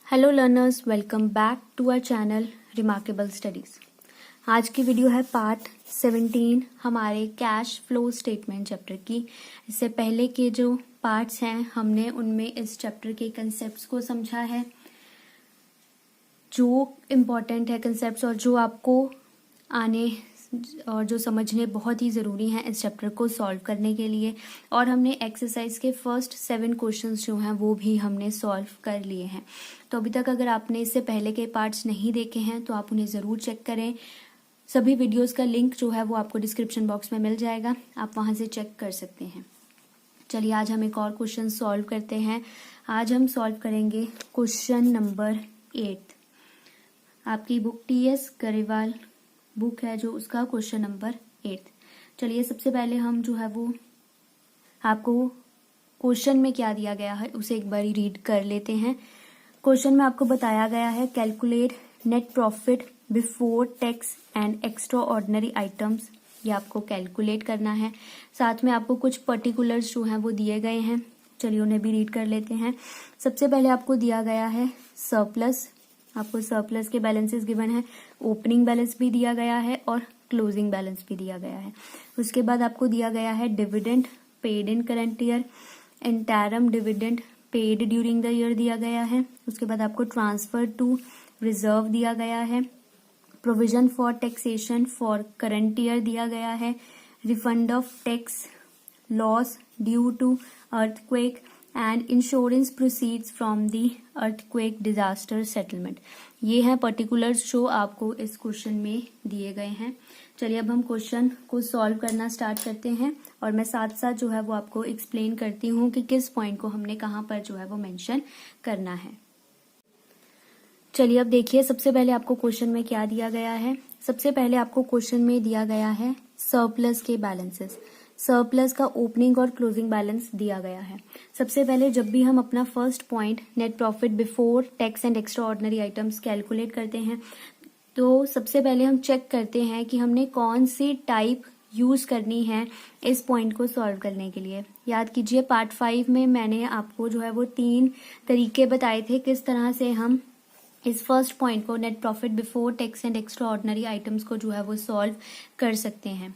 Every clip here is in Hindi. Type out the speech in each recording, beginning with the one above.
Hello learners, welcome back to our channel remarkable studies. आज की वीडियो है पार्ट 17 हमारे कैश फ्लो स्टेटमेंट चैप्टर की। इससे पहले के जो पार्ट्स हैं हमने उनमें इस चैप्टर के कंसेप्ट्स को समझा है, जो इम्पॉर्टेंट है कंसेप्ट्स और जो आपको आने और जो समझने बहुत ही ज़रूरी हैं इस चैप्टर को सॉल्व करने के लिए। और हमने एक्सरसाइज के फर्स्ट 7 क्वेश्चंस जो हैं वो भी हमने सॉल्व कर लिए हैं। तो अभी तक अगर आपने इससे पहले के पार्ट्स नहीं देखे हैं तो आप उन्हें ज़रूर चेक करें। सभी वीडियोस का लिंक जो है वो आपको डिस्क्रिप्शन बॉक्स में मिल जाएगा, आप वहाँ से चेक कर सकते हैं। चलिए आज हम एक और क्वेश्चन सॉल्व करते हैं। आज हम सॉल्व करेंगे क्वेश्चन नंबर 8। आपकी बुक TS गरेवाल बुक है जो उसका क्वेश्चन नंबर 8। चलिए सबसे पहले हम जो है वो आपको क्वेश्चन में क्या दिया गया है उसे एक बार रीड कर लेते हैं। क्वेश्चन में आपको बताया गया है calculate net profit before tax and extra ordinary items. ये आपको कैलकुलेट करना है। साथ में आपको कुछ पर्टिकुलर्स जो हैं वो दिए गए हैं। चलिए उन्हें भी रीड कर लेते हैं। सबसे पहले आपको दिया गया है सरप्लस। आपको सरप्लस के बैलेंसेस गिवन है, ओपनिंग बैलेंस भी दिया गया है और क्लोजिंग बैलेंस भी दिया गया है। उसके बाद आपको दिया गया है dividend paid in current year, interim dividend paid during the year दिया गया है। उसके बाद आपको ट्रांसफर टू रिजर्व दिया गया है, provision for taxation for current year दिया गया है, refund of tax loss due to earthquake and insurance proceeds from the earthquake disaster settlement. ये हैं पर्टिकुलर्स जो आपको इस क्वेश्चन में दिए गए हैं। चलिए अब हम क्वेश्चन को सॉल्व करना स्टार्ट करते हैं और मैं साथ साथ जो है वो आपको एक्सप्लेन करती हूँ कि किस पॉइंट को हमने कहाँ पर जो है वो मेंशन करना है। चलिए अब देखिए सबसे पहले आपको क्वेश्चन में क्या दिया गया है। सबसे पहले आपको क्वेश्चन में दिया गया है सरप्लस के बैलेंसेस। सरप्लस का ओपनिंग और क्लोजिंग बैलेंस दिया गया है। सबसे पहले जब भी हम अपना first point net profit before tax and extra ordinary items calculate करते हैं तो सबसे पहले हम चेक करते हैं कि हमने कौन सी टाइप यूज करनी है इस पॉइंट को सॉल्व करने के लिए। याद कीजिए पार्ट 5 में मैंने आपको जो है वो 3 तरीके बताए थे किस तरह से हम इस फर्स्ट पॉइंट को net profit before tax and extra ordinary items को जो है वो सॉल्व कर सकते हैं।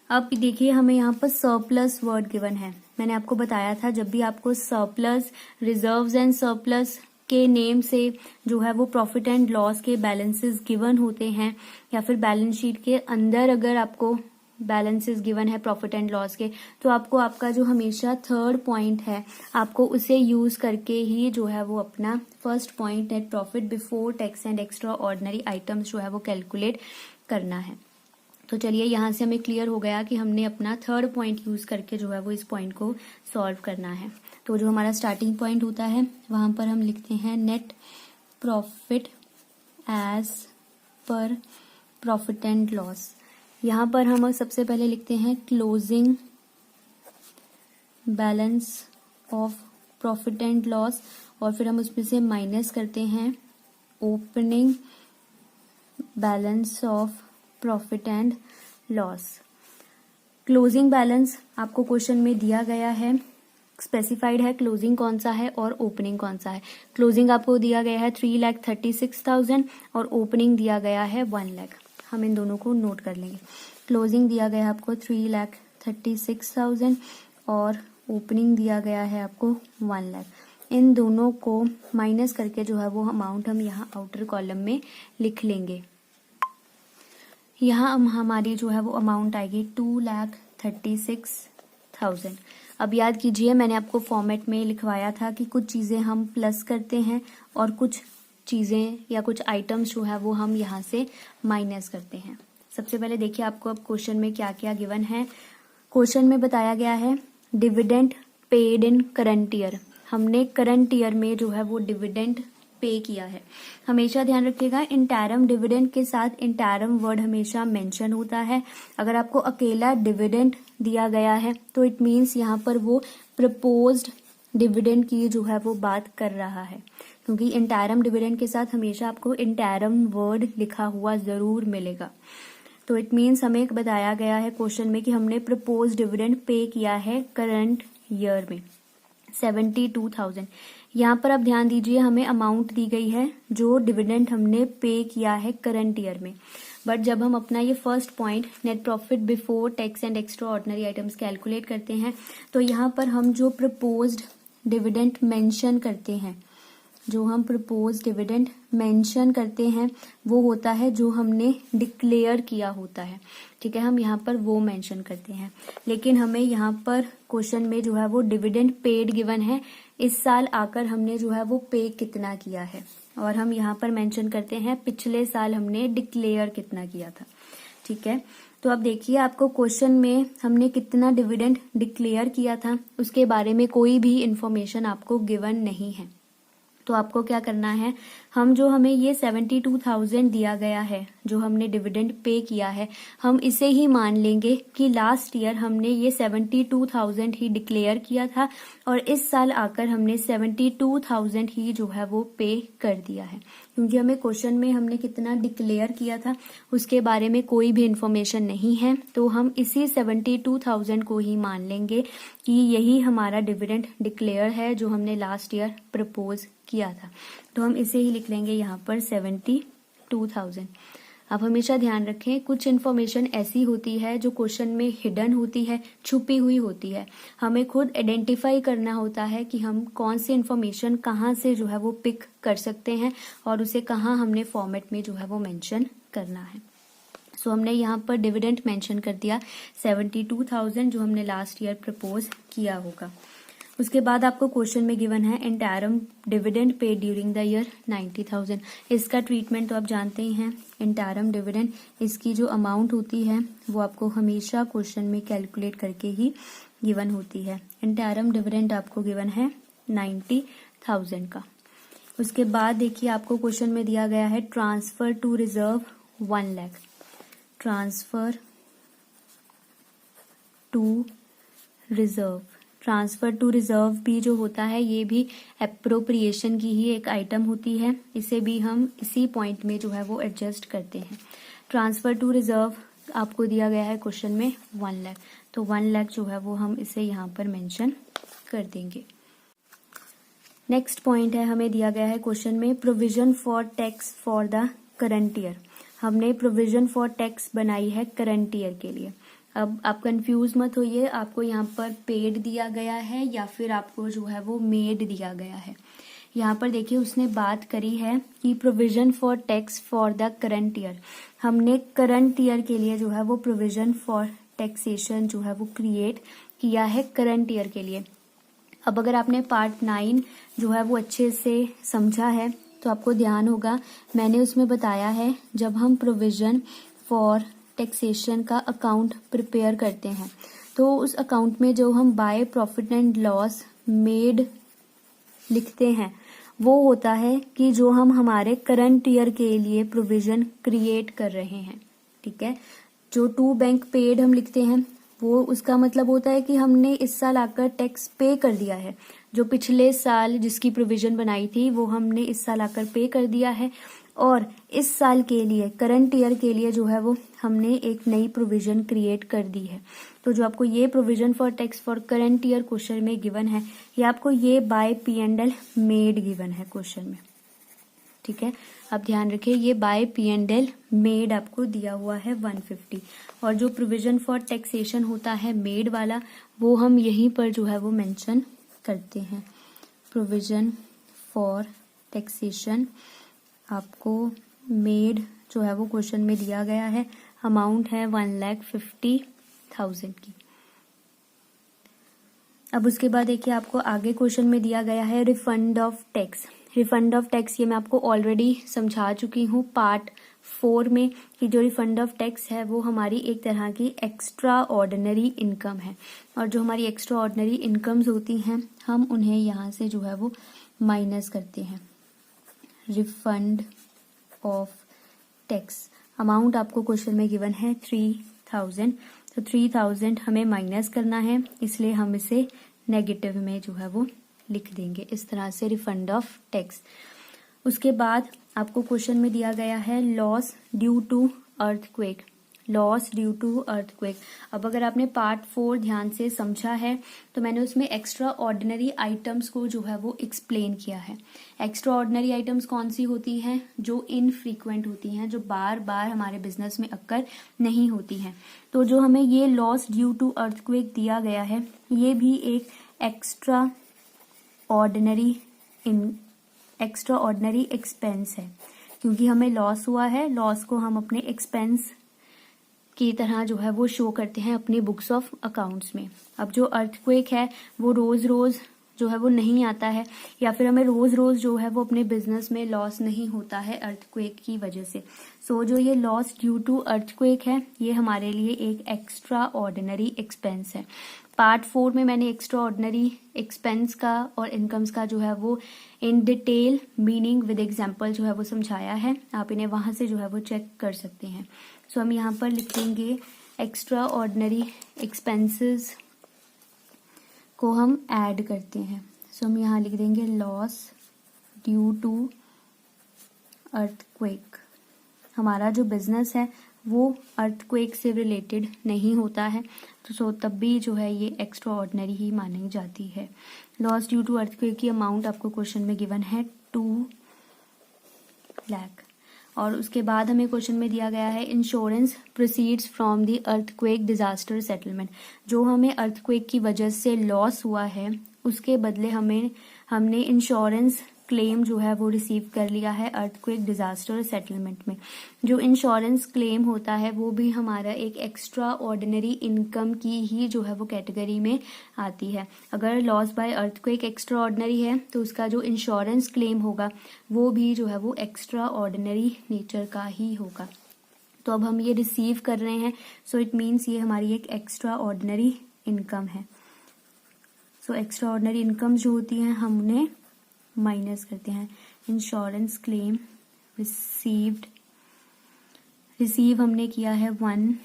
अब देखिए हमें यहाँ पर सरप्लस वर्ड गिवन है। मैंने आपको बताया था जब भी आपको सरप्लस, रिजर्व्स एंड सरप्लस के नेम से जो है वो प्रॉफिट एंड लॉस के बैलेंसेस गिवन होते हैं या फिर बैलेंस शीट के अंदर अगर आपको बैलेंसेस गिवन है प्रॉफिट एंड लॉस के, तो आपको आपका जो हमेशा थर्ड पॉइंट है आपको उसे यूज करके ही जो है वो अपना first point net profit before tax and extra ordinary items जो है वो कैलकुलेट करना है। तो चलिए यहाँ से हमें क्लियर हो गया कि हमने अपना थर्ड पॉइंट यूज करके जो है वो इस पॉइंट को सॉल्व करना है। तो जो हमारा स्टार्टिंग पॉइंट होता है वहां पर हम लिखते हैं net profit as per profit and loss. यहाँ पर हम सबसे पहले लिखते हैं closing balance of profit and loss और फिर हम उसमें से माइनस करते हैं opening balance of profit and loss. Closing balance आपको क्वेश्चन में दिया गया है, स्पेसिफाइड है क्लोजिंग कौन सा है और ओपनिंग कौन सा है। क्लोजिंग आपको दिया गया है 3,36,000 और ओपनिंग दिया गया है 1 लाख। हम इन दोनों को नोट कर लेंगे। क्लोजिंग दिया गया है आपको 3,36,000 और ओपनिंग दिया गया है आपको 1 लाख। इन दोनों को माइनस करके जो है वो अमाउंट हम यहाँ आउटर कॉलम में लिख लेंगे। यहाँ हमारी जो है वो अमाउंट आएगी 2,36,000। अब याद कीजिए मैंने आपको फॉर्मेट में लिखवाया था कि कुछ चीज़ें हम प्लस करते हैं और कुछ चीज़ें या कुछ आइटम्स जो है वो हम यहाँ से माइनस करते हैं। सबसे पहले देखिए आपको अब क्वेश्चन में क्या क्या गिवन है। क्वेश्चन में बताया गया है dividend paid in current year. हमने करंट ईयर में जो है वो डिविडेंड पे किया है। हमेशा ध्यान रखिएगा इंटरम डिविडेंड के साथ इंटरम वर्ड हमेशा मेंशन होता है। अगर आपको अकेला डिविडेंड दिया गया है तो इट मीन्स यहाँ पर वो प्रपोज्ड डिविडेंड की जो है वो बात कर रहा है, क्योंकि इंटरम डिविडेंड के साथ हमेशा आपको इंटरम वर्ड लिखा हुआ जरूर मिलेगा। तो इट मीन्स हमें बताया गया है क्वेश्चन में कि हमने प्रपोज डिविडेंड पे किया है करंट ईयर में 72,000। यहाँ पर आप ध्यान दीजिए, हमें अमाउंट दी गई है जो डिविडेंड हमने पे किया है करंट ईयर में। बट जब हम अपना ये first point net profit before tax and extra ordinary items calculate करते हैं, तो यहाँ पर हम जो प्रपोज्ड डिविडेंड मेंशन करते हैं, जो हम प्रपोज डिविडेंड मेंशन करते हैं वो होता है जो हमने डिक्लेयर किया होता है। ठीक है, हम यहाँ पर वो मेंशन करते हैं। लेकिन हमें यहाँ पर क्वेश्चन में जो है वो डिविडेंड पेड गिवन है, इस साल आकर हमने जो है वो पे कितना किया है, और हम यहाँ पर मेंशन करते हैं पिछले साल हमने डिक्लेयर कितना किया था। ठीक है, तो अब देखिए आपको क्वेश्चन में हमने कितना डिविडेंड डिक्लेयर किया था उसके बारे में कोई भी इंफॉर्मेशन आपको गिवन नहीं है। तो आपको क्या करना है, हम जो हमें ये 72,000 दिया गया है जो हमने डिविडेंड पे किया है, हम इसे ही मान लेंगे कि लास्ट ईयर हमने ये 72,000 ही डिक्लेयर किया था और इस साल आकर हमने 72,000 ही जो है वो पे कर दिया है। क्योंकि हमें क्वेश्चन में हमने कितना डिक्लेयर किया था उसके बारे में कोई भी इंफॉर्मेशन नहीं है, तो हम इसी 72,000 को ही मान लेंगे कि यही हमारा डिविडेंड डिक्लेयर है जो हमने लास्ट ईयर प्रपोज किया था। तो हम इसे ही लिख लेंगे यहाँ पर 72,000। आप हमेशा ध्यान रखें, कुछ इन्फॉर्मेशन ऐसी होती है जो क्वेश्चन में हिडन होती है, छुपी हुई होती है। हमें खुद आइडेंटिफाई करना होता है कि हम कौन सी इन्फॉर्मेशन कहाँ से जो है वो पिक कर सकते हैं और उसे कहाँ हमने फॉर्मेट में जो है वो मेंशन करना है। सो हमने यहाँ पर डिविडेंड मेंशन कर दिया 72,000 जो हमने लास्ट ईयर प्रपोज किया होगा। उसके बाद आपको क्वेश्चन में गिवन है interim dividend pay during the year 90,000। इसका ट्रीटमेंट तो आप जानते ही हैं, इंटरम डिविडेंड, इसकी जो अमाउंट होती है वो आपको हमेशा क्वेश्चन में कैलकुलेट करके ही गिवन होती है। इंटरम डिविडेंड आपको गिवन है 90,000 का। उसके बाद देखिए आपको क्वेश्चन में दिया गया है transfer to reserve 1 lakh. Transfer to reserve, transfer to reserve भी जो होता है ये भी एप्रोप्रिएशन की ही एक आइटम होती है। इसे भी हम इसी पॉइंट में जो है वो एडजस्ट करते हैं। ट्रांसफर टू रिजर्व आपको दिया गया है क्वेश्चन में 1 लाख, तो 1 लाख जो है वो हम इसे यहाँ पर मेंशन कर देंगे। नेक्स्ट पॉइंट है, हमें दिया गया है क्वेश्चन में provision for tax for the current year. हमने प्रोविजन फॉर टैक्स बनाई है करंट ईयर के लिए। अब आप कंफ्यूज मत होइए, आपको यहाँ पर पेड दिया गया है या फिर आपको जो है वो मेड दिया गया है। यहाँ पर देखिए उसने बात करी है कि provision for tax for the current year. हमने करंट ईयर के लिए जो है वो प्रोविजन फॉर टैक्सेशन जो है वो क्रिएट किया है करंट ईयर के लिए। अब अगर आपने पार्ट 9 जो है वो अच्छे से समझा है तो आपको ध्यान होगा, मैंने उसमें बताया है जब हम प्रोविजन फॉर टैक्सेशन का अकाउंट प्रिपेयर करते हैं तो उस अकाउंट में जो हम by profit and loss made लिखते हैं वो होता है कि जो हम हमारे करंट ईयर के लिए प्रोविजन क्रिएट कर रहे हैं। ठीक है, जो टू बैंक पेड हम लिखते हैं वो उसका मतलब होता है कि हमने इस साल आकर टैक्स पे कर दिया है। जो पिछले साल जिसकी प्रोविजन बनाई थी वो हमने इस साल आकर पे कर दिया है, और इस साल के लिए करंट ईयर के लिए जो है वो हमने एक नई प्रोविजन क्रिएट कर दी है। तो जो आपको ये provision for tax for current year question में गिवन है, ये आपको ये बाय P&L मेड गिवन है क्वेश्चन में। ठीक है, आप ध्यान रखिए ये बाय P&L मेड आपको दिया हुआ है 150, और जो प्रोविजन फॉर टैक्सेशन होता है मेड वाला वो हम यहीं पर जो है वो मेंशन करते हैं। प्रोविजन फॉर टैक्सेशन आपको मेड जो है वो क्वेश्चन में दिया गया है, अमाउंट है 1,50,000 की। अब उसके बाद देखिए आपको आगे क्वेश्चन में दिया गया है refund of tax. Refund of tax ये मैं आपको ऑलरेडी समझा चुकी हूँ पार्ट 4 में कि जो रिफंड ऑफ टैक्स है वो हमारी एक तरह की एक्स्ट्रा ऑर्डिनरी इनकम है, और जो हमारी एक्स्ट्रा ऑर्डिनरी इनकम्स होती हैं हम उन्हें यहाँ से जो है वो माइनस करते हैं। रिफंड ऑफ टैक्स अमाउंट आपको क्वेश्चन में गिवन है 3,000, तो 3,000 हमें माइनस करना है, इसलिए हम इसे नेगेटिव में जो है वो लिख देंगे इस तरह से रिफंड ऑफ टैक्स। उसके बाद आपको क्वेश्चन में दिया गया है loss due to earthquake. Loss due to earthquake. अब अगर आपने पार्ट 4 ध्यान से समझा है तो मैंने उसमें एक्स्ट्रा ऑर्डिनरी आइटम्स को जो है वो एक्सप्लेन किया है। एक्स्ट्रा ऑर्डिनरी आइटम्स कौन सी होती हैं? जो इनफ्रीक्वेंट होती हैं, जो बार बार हमारे बिजनेस में अक्कर नहीं होती हैं। तो जो हमें ये लॉस ड्यू टू अर्थक्वेक दिया गया है, ये भी एक एक्स्ट्रा ऑर्डिनरी एक्सपेंस है, क्योंकि हमें लॉस हुआ है। लॉस को हम अपने एक्सपेंस की तरह जो है वो शो करते हैं अपनी बुक्स ऑफ अकाउंट्स में। अब जो अर्थक्वेक है वो रोज रोज जो है वो नहीं आता है, या फिर हमें रोज रोज जो है वो अपने बिजनेस में लॉस नहीं होता है अर्थक्वेक की वजह से। सो जो ये लॉस ड्यू टू अर्थक्वेक है, ये हमारे लिए एक एक्स्ट्रा ऑर्डिनरी एक्सपेंस है। पार्ट 4 में मैंने एक्स्ट्रा ऑर्डिनरी एक्सपेंस का और इनकम्स का जो है वो in detail meaning with example जो है वो समझाया है। आप इन्हें वहां से जो है वो चेक कर सकते हैं। सो हम यहाँ पर लिखेंगे एक्स्ट्रा ऑर्डिनरी एक्सपेंसेस को हम ऐड करते हैं। सो हम यहाँ लिख देंगे लॉस ड्यू टू अर्थक्वेक। हमारा जो बिजनेस है वो अर्थक्वेक से रिलेटेड नहीं होता है, तो सो तब भी जो है ये एक्स्ट्रा ऑर्डिनरी ही मानी जाती है। लॉस ड्यू टू अर्थक्वेक की अमाउंट आपको क्वेश्चन में गिवन है 2 लाख। और उसके बाद हमें क्वेश्चन में दिया गया है insurance proceeds from the earthquake disaster settlement. जो हमें अर्थक्वेक की वजह से लॉस हुआ है उसके बदले हमने इंश्योरेंस क्लेम जो है वो रिसीव कर लिया है अर्थक्वेक डिजास्टर सेटलमेंट में। जो इंश्योरेंस क्लेम होता है वो भी हमारा एक एक्स्ट्रा ऑर्डिनरी इनकम की ही जो है वो कैटेगरी में आती है। अगर loss by earthquake extra ordinary है तो उसका जो इंश्योरेंस क्लेम होगा वो भी जो है वो एक्स्ट्रा ऑर्डिनरी नेचर का ही होगा। तो अब हम ये रिसीव कर रहे हैं, सो इट मीन्स ये हमारी एक एक्स्ट्रा ऑर्डिनरी इनकम है। सो एक्स्ट्रा ऑर्डिनरी इनकम जो होती हैं हम उन्हें माइनस करते हैं। इंश्योरेंस क्लेम रिसीव हमने किया है 1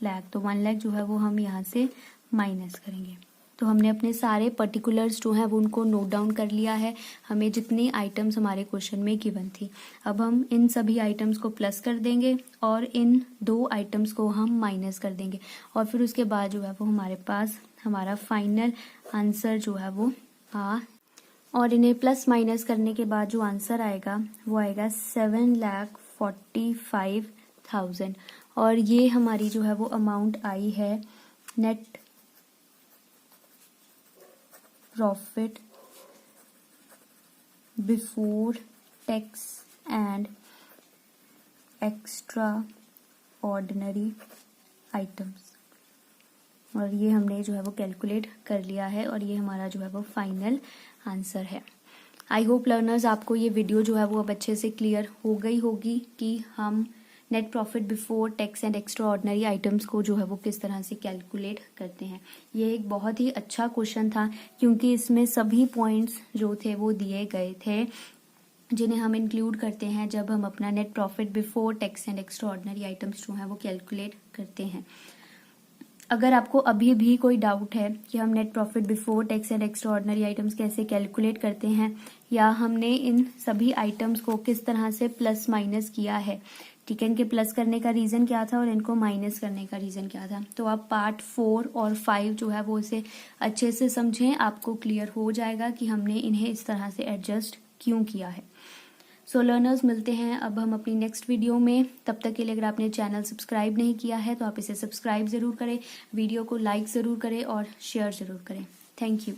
लाख, तो 1 लाख जो है वो हम यहाँ से माइनस करेंगे। तो हमने अपने सारे पर्टिकुलर्स जो हैं वो उनको नोट डाउन कर लिया है, हमें जितनी आइटम्स हमारे क्वेश्चन में गिवन थी। अब हम इन सभी आइटम्स को प्लस कर देंगे और इन 2 आइटम्स को हम माइनस कर देंगे, और फिर उसके बाद जो है वो हमारे पास हमारा फाइनल आंसर जो है वो और इन्हें प्लस माइनस करने के बाद जो आंसर आएगा वो आएगा 7,45,000। और ये हमारी जो है वो अमाउंट आई है net profit before tax and extra ordinary items. और ये हमने जो है वो कैलकुलेट कर लिया है और ये हमारा जो है वो फाइनल आंसर है। आई होप लर्नर्स आपको ये वीडियो जो है वो अब अच्छे से क्लियर हो गई होगी कि हम net profit before tax and extra ordinary items को जो है वो किस तरह से कैलकुलेट करते हैं। ये एक बहुत ही अच्छा क्वेश्चन था, क्योंकि इसमें सभी पॉइंट्स जो थे वो दिए गए थे जिन्हें हम इंक्लूड करते हैं जब हम अपना net profit before tax and extra ordinary items जो है वो कैलकुलेट करते हैं। अगर आपको अभी भी कोई डाउट है कि हम net profit before tax and extra ordinary items कैसे कैलकुलेट करते हैं, या हमने इन सभी आइटम्स को किस तरह से प्लस माइनस किया है, ठीक है, इनके प्लस करने का रीजन क्या था और इनको माइनस करने का रीजन क्या था, तो आप पार्ट 4 और 5 जो है वो इसे अच्छे से समझें, आपको क्लियर हो जाएगा कि हमने इन्हें इस तरह से एडजस्ट क्यों किया है। सो लर्नर्स, मिलते हैं अब हम अपनी नेक्स्ट वीडियो में। तब तक के लिए अगर आपने चैनल सब्सक्राइब नहीं किया है तो आप इसे सब्सक्राइब जरूर करें, वीडियो को लाइक जरूर करें और शेयर जरूर करें। Thank you.